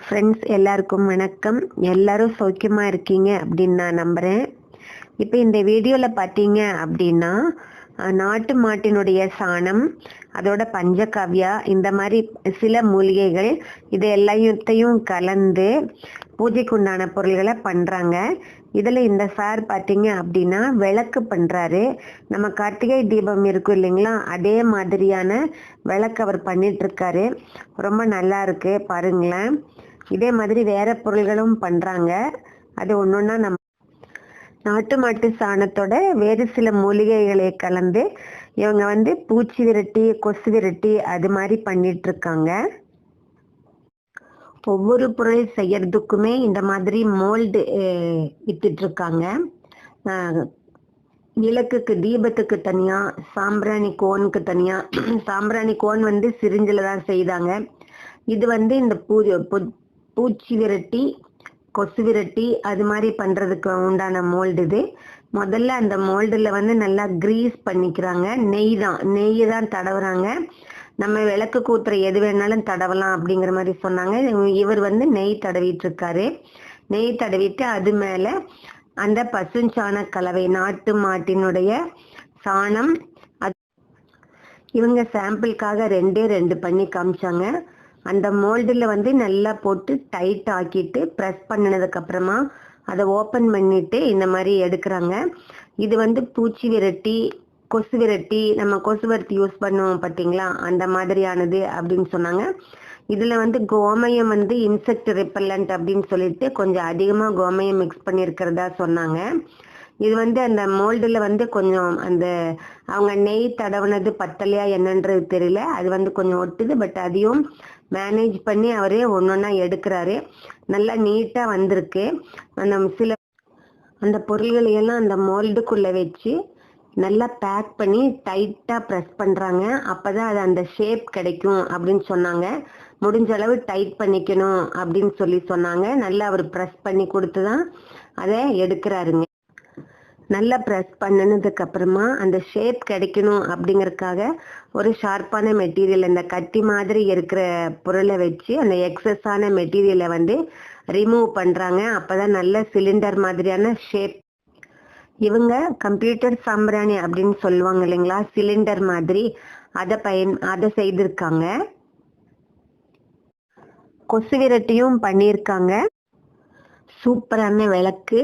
Friends எல்லாருக்கும் வணக்கம். எல்லாரும் சௌக்கியமாக இருக்கீங்க அப்படின்னு நான் நம்புகிறேன். இப்போ இந்த வீடியோவில் பார்த்தீங்க அப்படின்னா நாட்டு மாட்டினுடைய சாணம், அதோட பஞ்சகாவ்யா, இந்த மாதிரி சில மூலிகைகள் இது எல்லாத்தையும் கலந்து பூஜைக்கு உண்டான பொருள்களை பண்ணுறாங்க. இதில் இந்த சார் பார்த்தீங்க அப்படின்னா விளக்கு பண்ணுறாரு. நம்ம கார்த்திகை தீபம் இருக்கும் இல்லைங்களா, அதே மாதிரியான விளக்கு அவர் பண்ணிகிட்ருக்காரு. ரொம்ப நல்லா இருக்கு பாருங்களேன். இதே மாதிரி வேற பொருள்களும் பண்ணுறாங்க. அது ஒன்று ஒன்றா நம்ம நாட்டு மாட்டு சாணத்தோட வேறு சில மூலிகைகளை கலந்து இவங்க பூச்சி விரட்டி, கொசு விரட்டி அது மாதிரி பண்ணிட்டு இருக்காங்க. ஒவ்வொரு பொருள் செய்யறதுக்குமே இந்த மாதிரி மோல்டு வித்துட்டு இருக்காங்க. விளக்குக்கு தீபத்துக்கு தனியா, சாம்பிராணி கோனுக்கு தனியா. சாம்பிராணி கோன் சிரிஞ்சில தான் செய்தாங்க. இது இந்த பூச்சி விரட்டி, கொசு விரட்டி அது மாதிரி பண்றதுக்கு உண்டான மோல்டு இது. முதல்ல அந்த மோல்டுல நல்லா கிரீஸ் பண்ணிக்கிறாங்க. நெய் தான் தடவுறாங்க. நம்ம விளக்கு கூத்துற எது வேணாலும் தடவலாம் அப்படிங்கிற மாதிரி சொன்னாங்க. இவர் நெய் தடவிட்டு இருக்காரு. நெய் தடவிட்டு அது மேல அந்த பசுஞ்சாண கலவை, நாட்டு மாட்டினுடைய சாணம், இவங்க சாம்பிளுக்காக ரெண்டு பண்ணி காமிச்சாங்க. அந்த மோல்டில் நல்லா போட்டு டைட் ஆக்கிட்டு ப்ரெஸ் பண்ணினதுக்கு அப்புறமா அதை ஓப்பன் பண்ணிட்டு இந்த மாதிரி எடுக்கிறாங்க. இது பூச்சி விரட்டி, கொசு விரட்டி, நம்ம கொசு விரட்டி யூஸ் பண்ணுவோம் பார்த்தீங்களா, அந்த மாதிரியானது அப்படின்னு சொன்னாங்க. இதில் கோமயம் இன்செக்ட் ரிப்பல்லண்ட் அப்படின்னு சொல்லிட்டு கொஞ்சம் அதிகமாக கோமயம் மிக்ஸ் பண்ணியிருக்கிறதா சொன்னாங்க. இது அந்த மோல்டில் கொஞ்சம் அந்த அவங்க நெய் தடவுனது பத்தலையா என்னன்றது தெரியல. அது கொஞ்சம் ஒட்டுது. பட் அதையும் மேனேஜ் பண்ணி அவரே ஒன்றொன்னா எடுக்கிறாரு. நல்லா நீட்டாக வந்திருக்கு. அந்த பொருள்களையெல்லாம் அந்த மோல்டுக்குள்ளே வச்சு நல்லா பேக் பண்ணி டைட்டாக ப்ரெஸ் பண்ணுறாங்க. அப்போ தான் அது அந்த ஷேப் கிடைக்கும் அப்படின்னு சொன்னாங்க. முடிஞ்ச அளவு டைட் பண்ணிக்கணும் அப்படின்னு சொன்னாங்க. நல்லா அவர் ப்ரெஸ் பண்ணி கொடுத்து தான் அதை எடுக்கிறாருங்க. நல்லா ப்ரெஸ் பண்ணினதுக்கு அப்புறமா அந்த ஷேப் கிடைக்கணும் அப்படிங்கறதுக்காக ஒரு ஷார்ப்பான மெட்டீரியல், இந்த கத்தி மாதிரி இருக்கிற பொருளை வச்சு அந்த எக்ஸஸான மெட்டீரியலை ரிமூவ் பண்ணுறாங்க. அப்போதான் நல்ல சிலிண்டர் மாதிரியான ஷேப். இவங்க கம்ப்யூட்டர் சாம்பிராணி அப்படின்னு சொல்லுவாங்க இல்லைங்களா, சிலிண்டர் மாதிரி, அதை செய்திருக்காங்க. கொசு விரட்டியும் பண்ணியிருக்காங்க. சூப்பரான விளக்கு.